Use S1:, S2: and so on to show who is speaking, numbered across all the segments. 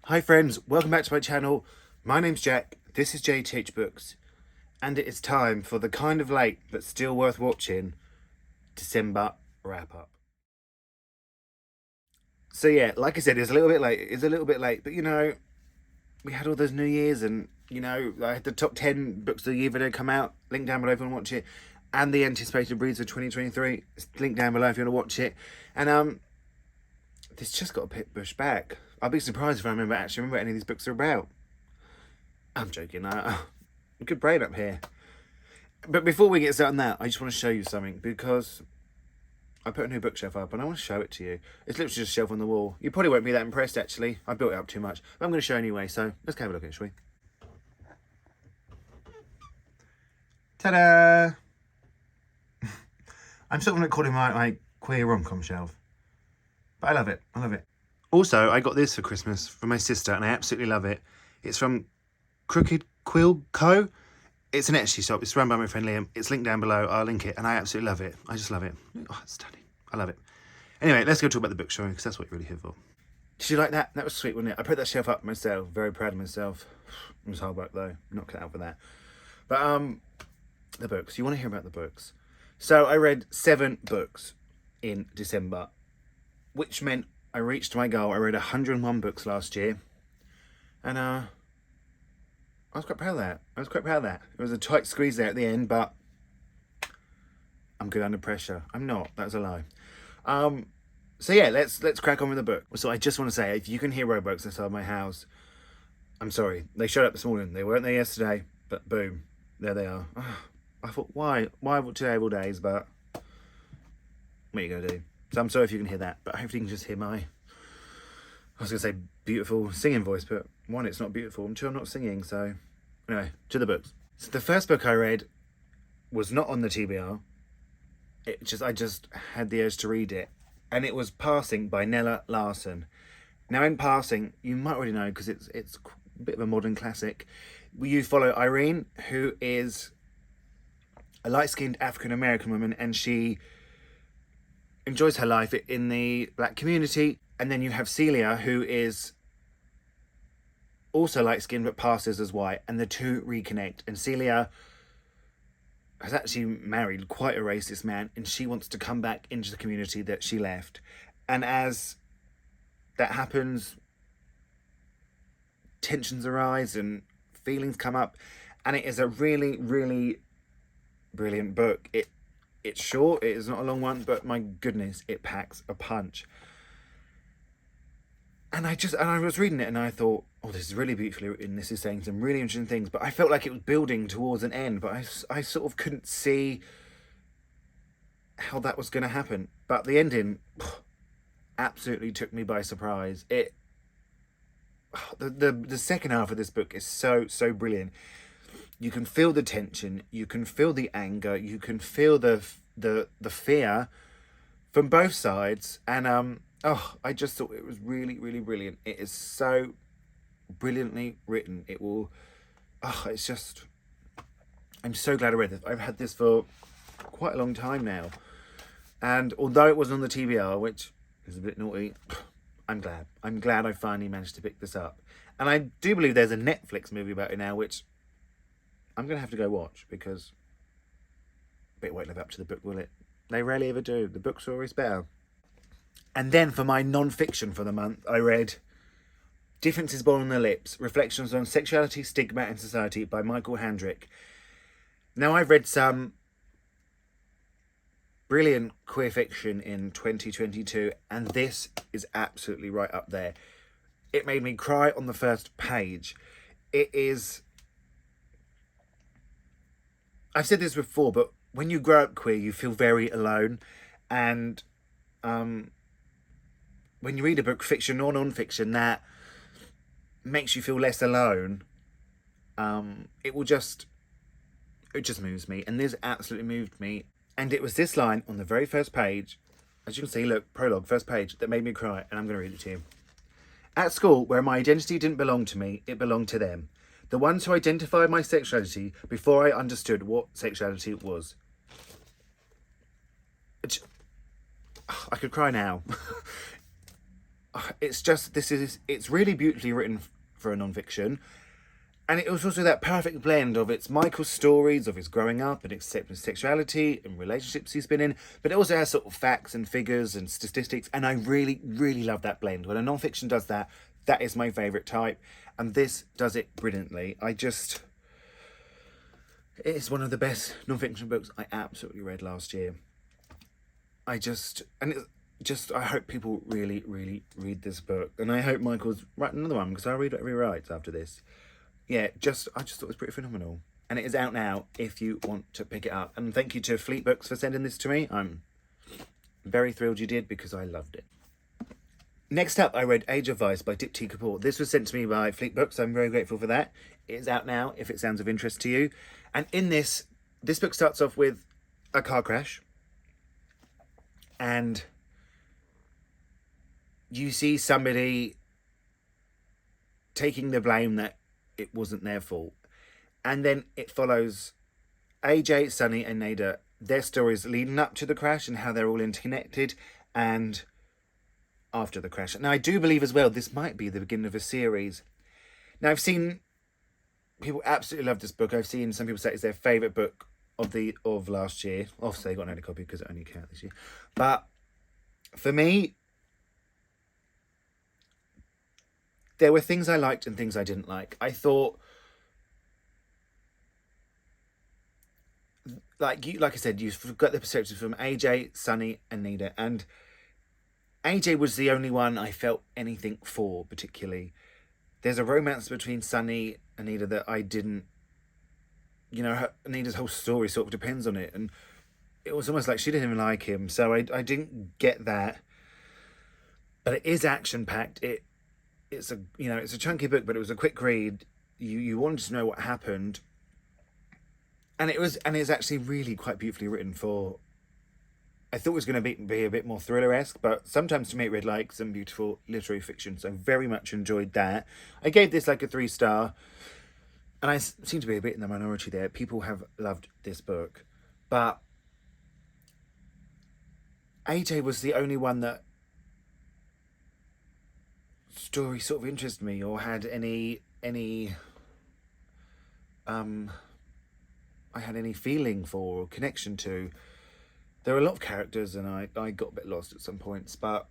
S1: Hi friends, welcome back to my channel. My name's Jack, this is Jthbooks, and it is time for the kind of late but still worth watching December wrap up. So yeah, like I said, it's a little bit late, but you know, we had all those New Year's and you know, I had the top 10 books of the year video come out, link down below if you want to watch it, and the anticipated reads of 2023, link down below if you want to watch it, and this just got a bit pushed back. I'll be surprised if I remember any of these books are about. I'm joking. Good brain up here. But before we get started on that, I just want to show you something because I put a new bookshelf up and I want to show it to you. It's literally just a shelf on the wall. You probably won't be that impressed actually. I built it up too much. But I'm going to show you anyway, so let's have a look at it, shall we? Ta-da! I'm sort of not calling my queer rom-com shelf. But I love it. I love it. Also, I got this for Christmas from my sister and I absolutely love it. It's from Crooked Quill Co. It's an Etsy shop. It's run by my friend Liam. It's linked down below. I'll link it. And I absolutely love it. I just love it. Oh, it's stunning. I love it. Anyway, let's go talk about the book, shall we? Because that's what you're really here for. Did you like that? That was sweet, wasn't it? I put that shelf up myself. Very proud of myself. It was hard work, though. Not cut out for that. But, the books. You want to hear about the books? So, I read 7 books in December, which meant I reached my goal. I read 101 books last year. And, I was quite proud of that. It was a tight squeeze there at the end, but I'm good under pressure. I'm not. That was a lie. So yeah, let's crack on with the book. So I just want to say, if you can hear roadworks inside my house, I'm sorry. They showed up this morning. They weren't there yesterday, but boom, there they are. I thought, why today of all days? But what are you gonna do? So I'm sorry if you can hear that, but hopefully you can just hear my, I was gonna say beautiful singing voice, but one, it's not beautiful, and two, I'm not singing. So anyway, to the books. So the first book I read was not on the TBR. I just had the urge to read it, and it was Passing by Nella Larsen. Now in Passing, you might already know because it's a bit of a modern classic. You follow Irene, who is a light-skinned African-American woman, and she enjoys her life in the black community. And then you have Celia, who is also light-skinned but passes as white, and the two reconnect. And Celia has actually married quite a racist man, and she wants to come back into the community that she left. And as that happens, tensions arise and feelings come up, and it is a really, really brilliant book. It's short, it is not a long one, but my goodness, it packs a punch. And I was reading it and I thought, oh, this is really beautifully written. This is saying some really interesting things. But I felt like it was building towards an end. But I sort of couldn't see how that was going to happen. But the ending absolutely took me by surprise. The second half of this book is so brilliant. You can feel the tension. You can feel the anger. You can feel the fear from both sides. And I just thought it was really, really brilliant. It is so brilliantly written. It will, it's just, I'm so glad I read this. I've had this for quite a long time now. And although it was on the TBR, which is a bit naughty, I'm glad. I'm glad I finally managed to pick this up. And I do believe there's a Netflix movie about it now, which I'm going to have to go watch because it won't live up to the book, will it? They rarely ever do. The book's always better. And then for my non-fiction for the month, I read Differences Born on the Lips, Reflections on Sexuality, Stigma and Society by Michael Handrick. Now, I've read some brilliant queer fiction in 2022, and this is absolutely right up there. It made me cry on the first page. It is... I've said this before, but when you grow up queer, you feel very alone. And when you read a book, fiction or non-fiction, that makes you feel less alone, it just moves me. And this absolutely moved me. And it was this line on the very first page, as you can see, look, prologue, first page, that made me cry. And I'm going to read it to you. At school, where my identity didn't belong to me, it belonged to them. The ones who identified my sexuality before I understood what sexuality was. I could cry now. it's really beautifully written for a non-fiction. And it was also that perfect blend of it's Michael's stories of his growing up and accepting sexuality and relationships he's been in, but it also has sort of facts and figures and statistics. And I really, really love that blend. When a non-fiction does that, that is my favourite type. And this does it brilliantly. It is one of the best non-fiction books I absolutely read last year. I hope people really, really read this book. And I hope Michael's writing another one, because I'll read whatever he writes after this. Yeah, I just thought it was pretty phenomenal. And it is out now if you want to pick it up. And thank you to Jthbooks for sending this to me. I'm very thrilled you did, because I loved it. Next up, I read Age of Vice by Jthbooks. This was sent to me by Jthbooks. I'm very grateful for that. It is out now if it sounds of interest to you. And in this book starts off with a car crash. And you see somebody taking the blame that it wasn't their fault. And then it follows AJ, Sunny and Nada, their stories leading up to the crash and how they're all interconnected, and after the crash. Now, I do believe as well this might be the beginning of a series. Now, I've seen people absolutely love this book. I've seen some people say it's their favourite book of last year. Obviously, they got an early copy because it only came out this year. But for me, there were things I liked and things I didn't like. I thought, like I said, you've got the perspectives from AJ, Sunny and Nada. And AJ was the only one I felt anything for particularly. There's a romance between Sunny and Nada that I didn't, Nada's whole story sort of depends on it. And it was almost like she didn't even like him. So I didn't get that. But it is action-packed. It's a chunky book, but it was a quick read. You wanted to know what happened. And it's actually really quite beautifully written for... I thought it was going to be a bit more thriller-esque, but sometimes to me it read like some beautiful literary fiction, so very much enjoyed that. I gave this like a 3-star, and I seem to be a bit in the minority there. People have loved this book, but AJ was the only one that story sort of interested me or had any I had any feeling for or connection to. There were a lot of characters and I got a bit lost at some points, but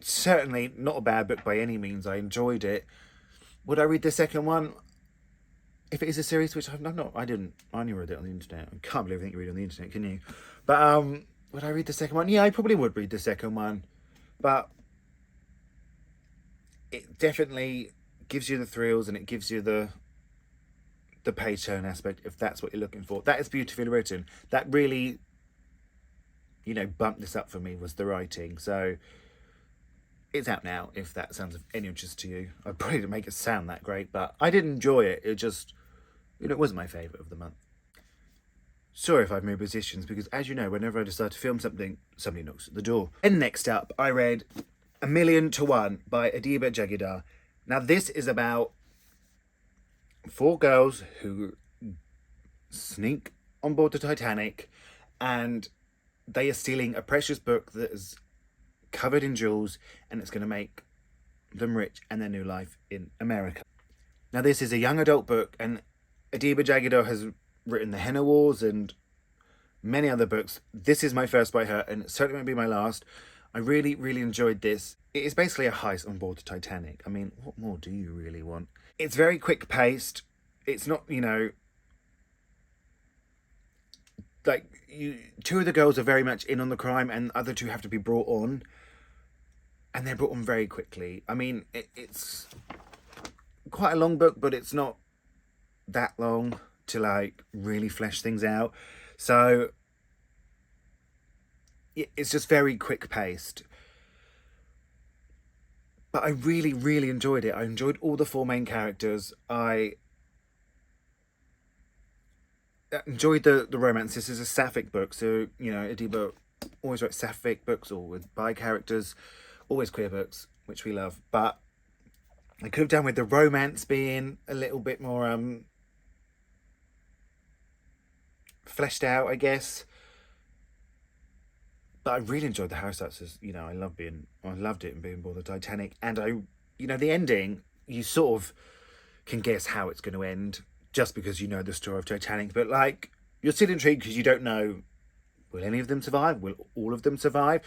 S1: certainly not a bad book by any means. I enjoyed it. Would I read the second one? If it is a series, which I didn't. I only read it on the internet. I can't believe everything you read on the internet, can you? But would I read the second one? Yeah, I probably would read the second one. But it definitely gives you the thrills and it gives you the page turn aspect, if that's what you're looking for. That is beautifully written. That really, bumped this up for me was the writing. So it's out now if that sounds of any interest to you. I probably didn't make it sound that great, but I did enjoy it. It just, it wasn't my favourite of the month. Sorry if I've moved positions, because as you know, whenever I decide to film something, somebody knocks at the door. And next up, I read 1,000,000 by Jthbooks. Now this is about 4 girls who sneak on board the Titanic, and they are stealing a precious book that is covered in jewels, and it's going to make them rich and their new life in America. Now this is a young adult book, and Jthbooks has written The Henna Wars and many other books. This is my first by her, and it certainly won't be my last. I really, really enjoyed this. It is basically a heist on board the Titanic. I mean, what more do you really want? It's very quick paced. It's not, like 2 of the girls are very much in on the crime, and the other 2 have to be brought on, and they're brought on very quickly. I mean, it's quite a long book, but it's not that long to like really flesh things out. So it's just very quick paced. But I really, really enjoyed it. I enjoyed all the 4 main characters. I enjoyed the romance. This is a sapphic book, so Jthbooks always writes sapphic books or with bi characters, always queer books, which we love. But I could have done with the romance being a little bit more fleshed out, I guess. But I really enjoyed the house. That's just, I loved it in being aboard the Titanic. And the ending, you sort of can guess how it's going to end just because you know the story of Titanic. But like, you're still intrigued because you don't know, will any of them survive? Will all of them survive?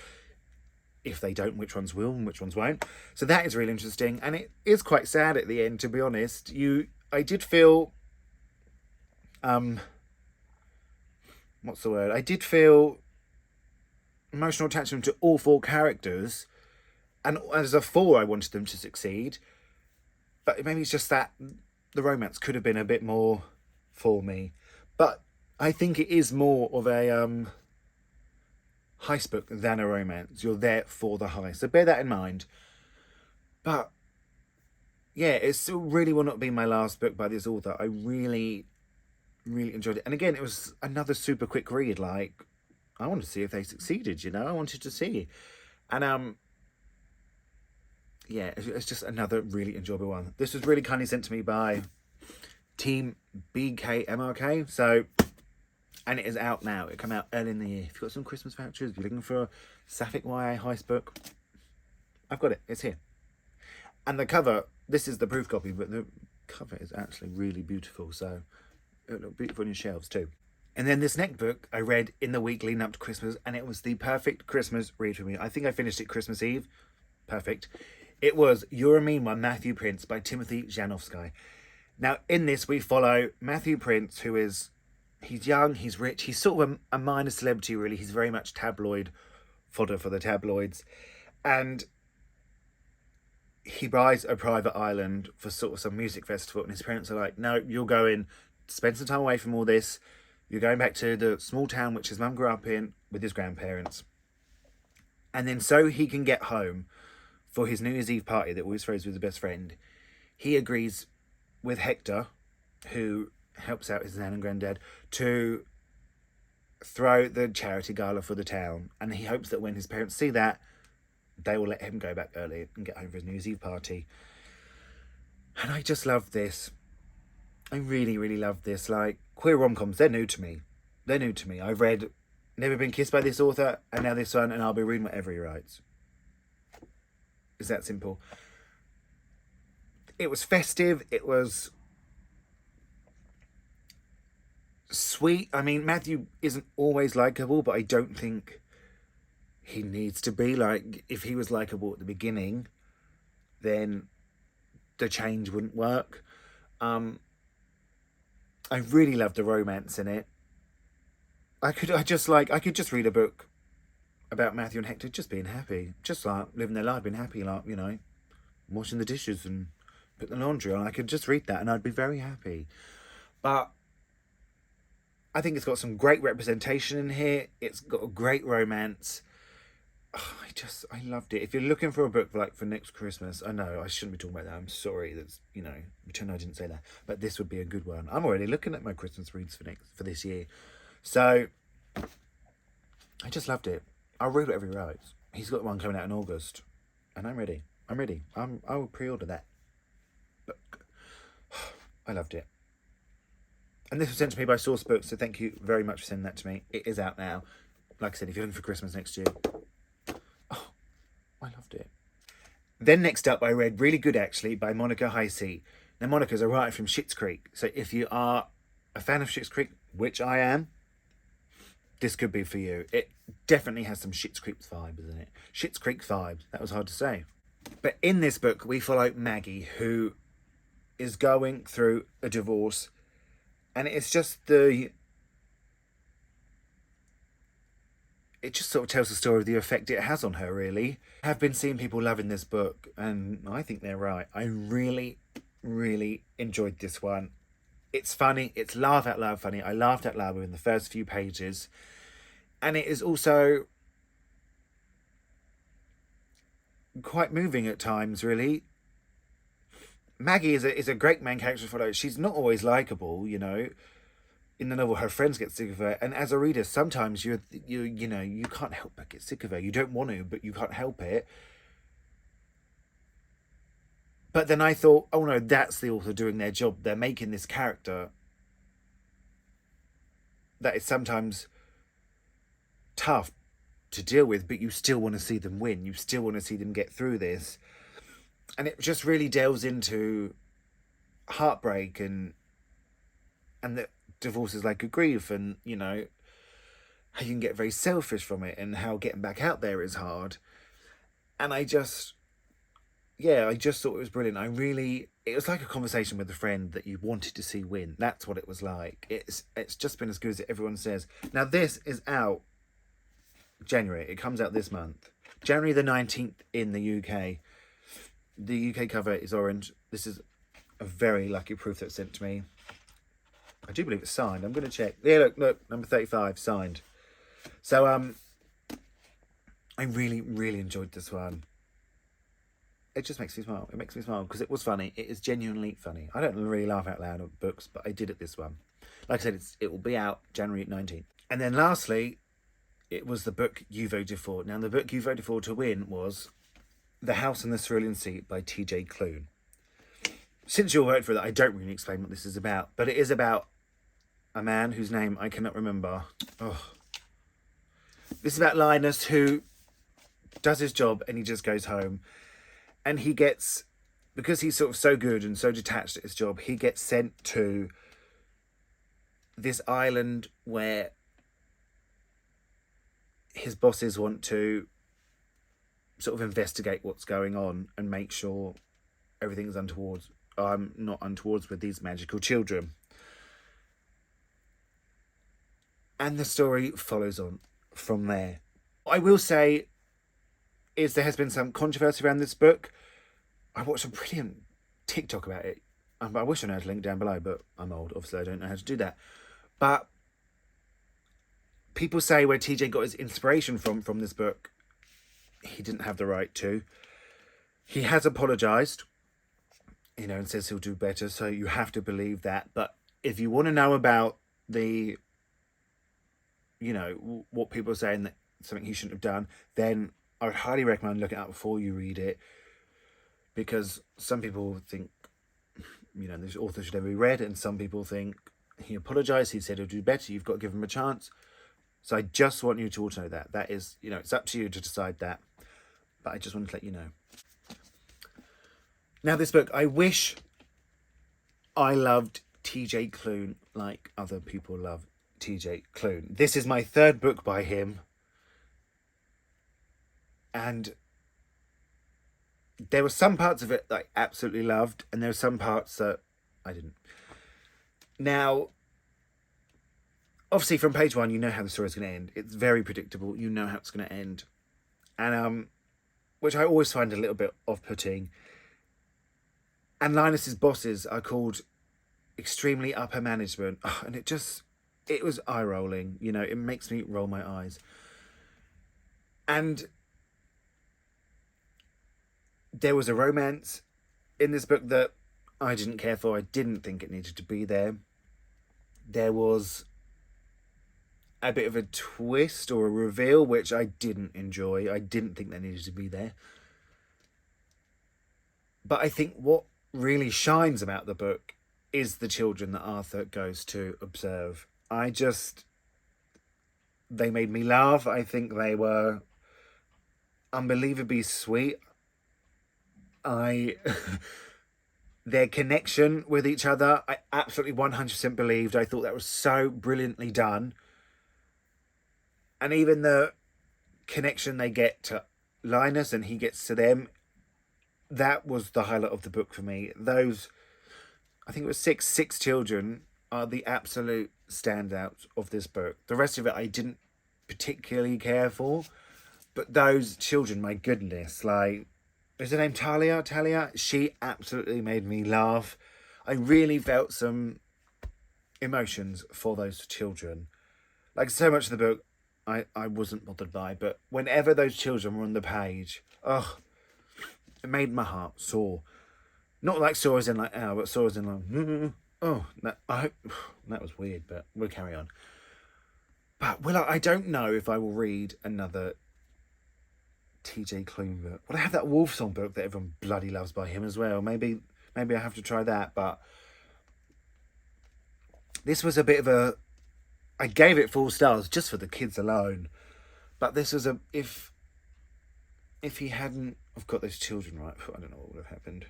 S1: If they don't, which ones will and which ones won't? So that is really interesting. And it is quite sad at the end, to be honest. I did feel, what's the word? I did feel emotional attachment to all four characters. And as a four, I wanted them to succeed. But maybe it's just that the romance could have been a bit more for me. But I think it is more of a heist book than a romance. You're there for the heist, so bear that in mind. But yeah, it still really will not be my last book by this author. I really, really enjoyed it. And again, it was another super quick read. Like, I wanted to see if they succeeded, I wanted to see. And yeah, it's just another really enjoyable one. This was really kindly sent to me by Team BKMRK. So, and it is out now. It came out early in the year. If you've got some Christmas vouchers, if you're looking for a sapphic YA heist book, I've got it. It's here. And the cover, this is the proof copy, but the cover is actually really beautiful. So it'll look beautiful on your shelves too. And then this next book I read in the week leading up to Christmas, and it was the perfect Christmas read for me. I think I finished it Christmas Eve. Perfect. It was You're a Mean One, Matthew Prince by Timothy Janowski. Now, in this, we follow Matthew Prince, who is, he's young, he's rich, he's sort of a minor celebrity, really. He's very much tabloid fodder for the tabloids. And he buys a private island for sort of some music festival, and his parents are like, no, you're going, spend some time away from all this. You're going back to the small town which his mum grew up in with his grandparents. And then so he can get home for his New Year's Eve party that always throws with his best friend, he agrees with Hector, who helps out his nan and granddad, to throw the charity gala for the town. And he hopes that when his parents see that, they will let him go back early and get home for his New Year's Eve party. And I just love this. I really, really love this. Like, queer rom-coms, they're new to me. I've read Never Been Kissed by this author, and now this one, and I'll be reading whatever he writes. It's that simple. It was festive. It was sweet. I mean, Matthew isn't always likeable, but I don't think he needs to be. Like, if he was likeable at the beginning, then the change wouldn't work. I really loved the romance in it. I could just read a book about Matthew and Hector just being happy, just like living their life, being happy, like, washing the dishes and putting the laundry on. I could just read that and I'd be very happy. But I think it's got some great representation in here. It's got a great romance. Oh, I loved it. If you're looking for a book for next Christmas, I know I shouldn't be talking about that. I'm sorry. That's, pretend I didn't say that. But this would be a good one. I'm already looking at my Christmas reads for this year. So I just loved it. I'll read whatever he writes. He's got one coming out in August, and I'm ready. I will pre-order that book. I loved it. And this was sent to me by Source Books, so thank you very much for sending that to me. It is out now. Like I said, if you're looking for Christmas next year. Oh, I loved it. Then next up, I read Really Good Actually by Monica Heisey. Now, Monica's a writer from Schitt's Creek, so if you are a fan of Schitt's Creek, which I am, this could be for you. It definitely has some Schitt's Creek vibes, isn't it? Schitt's Creek vibes. That was hard to say. But in this book, we follow Maggie, who is going through a divorce. And it's just it just sort of tells the story of the effect it has on her, really. I have been seeing people loving this book, and I think they're right. I really, really enjoyed this one. It's funny. It's laugh out loud funny. I laughed out loud within the first few pages. And it is also quite moving at times, really. Maggie is a great main character to follow. She's not always likeable, In the novel, her friends get sick of her. And as a reader, sometimes you can't help but get sick of her. You don't want to, but you can't help it. But then I thought, oh no, that's the author doing their job. They're making this character that is sometimes tough, to deal with, but you still want to see them win. You still want to see them get through this. And it just really delves into heartbreak and that divorce is like a grief, and, you know, how you can get very selfish from it and how getting back out there is hard. And I just thought it was brilliant. It was like a conversation with a friend that you wanted to see win. That's what it was like. It's just been as good as everyone says. Now, this is out January. It comes out this month. January the 19th in the UK. The UK cover is orange. This is a very lucky proof that's sent to me. I do believe it's signed. I'm going to check. Yeah, look, number 35, signed. So, I really, really enjoyed this one. It just makes me smile. It makes me smile because it was funny. It is genuinely funny. I don't really laugh out loud at books, but I did at this one. Like I said, it will be out January 19th. And then lastly, it was the book you voted for. Now, the book you voted for to win was The House in the Cerulean Sea by T.J. Klune. Since you all voted for that, I don't really explain what this is about, but it is about a man whose name I cannot remember. Oh. This is about Linus, who does his job and he just goes home. And he gets, because he's sort of so good and so detached at his job, he gets sent to this island where his bosses want to sort of investigate what's going on and make sure everything's untoward. Not untoward with these magical children. And the story follows on from there. What I will say is there has been some controversy around this book. I watched a brilliant TikTok about it. I wish I knew how to link down below, but I'm old. Obviously, I don't know how to do that. But people say where TJ got his inspiration from this book, he didn't have the right to. He has apologised, you know, and says he'll do better. So you have to believe that. But if you want to know about the, you know, what people are saying that something he shouldn't have done, then I would highly recommend looking it up before you read it. Because some people think, you know, this author should never be read, and some people think he apologised, he said he'll do better, you've got to give him a chance. So I just want you to all know that. That is, you know, it's up to you to decide that. But I just wanted to let you know. Now, this book, I wish I loved T.J. Klune like other people love T.J. Klune. This is my third book by him. And there were some parts of it that I absolutely loved, and there were some parts that I didn't. Now, obviously from page one, you know how the story's going to end. It's very predictable. You know how it's going to end. And, which I always find a little bit off-putting. And Linus's bosses are called extremely upper management. Oh, and it was eye-rolling. You know, it makes me roll my eyes. And there was a romance in this book that I didn't care for. I didn't think it needed to be there. There was a bit of a twist or a reveal, which I didn't enjoy. I didn't think that needed to be there. But I think what really shines about the book is the children that Arthur goes to observe. They made me laugh. I think they were unbelievably sweet. Their connection with each other, I absolutely 100% believed. I thought that was so brilliantly done. And even the connection they get to Linus and he gets to them, that was the highlight of the book for me. Those, I think it was six children are the absolute standouts of this book. The rest of it I didn't particularly care for. But those children, my goodness, like, is her name Talia? Talia? She absolutely made me laugh. I really felt some emotions for those children. Like, so much of the book I wasn't bothered by, but whenever those children were on the page, it made my heart sore. Not like sore as in like, ow, but sore as in like, that was weird, but we'll carry on. But I don't know if I will read another T.J. Klune book. Well, I have that Wolf Song book that everyone bloody loves by him as well. Maybe I have to try that. But this was a bit of a... I gave it 4 stars just for the kids alone. But this was if he hadn't have got those children right, I don't know what would have happened.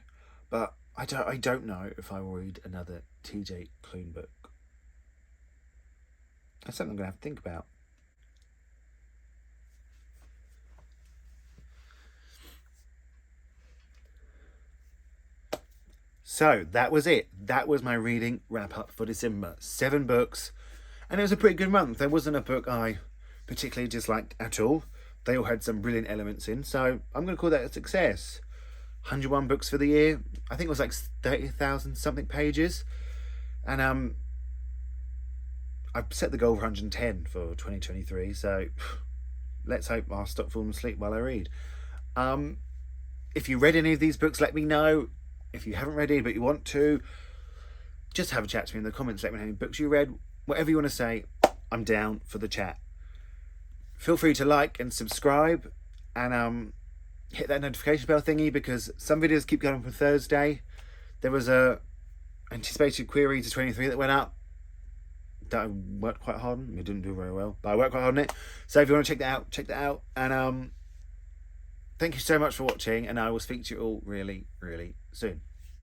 S1: But I don't know if I will read another TJ Klune book. That's something I'm going to have to think about. So that was it. That was my reading wrap up for December. 7 books. And it was a pretty good month. There wasn't a book I particularly disliked at all. They all had some brilliant elements in. So I'm going to call that a success. 101 books for the year. I think it was like 30,000 something pages. And I've set the goal for 110 for 2023. So let's hope I'll stop falling asleep while I read. If you read any of these books, let me know. If you haven't read any but you want to, just have a chat to me in the comments. Let me know how many books you read. Whatever you want to say, I'm down for the chat. Feel free to like and subscribe, and hit that notification bell thingy, because some videos keep going for Thursday. There was a anticipated query to 23 that went up that I worked quite hard on. It didn't do very well, but I worked quite hard on it. So if you want to check that out. And thank you so much for watching, and I will speak to you all really, really soon.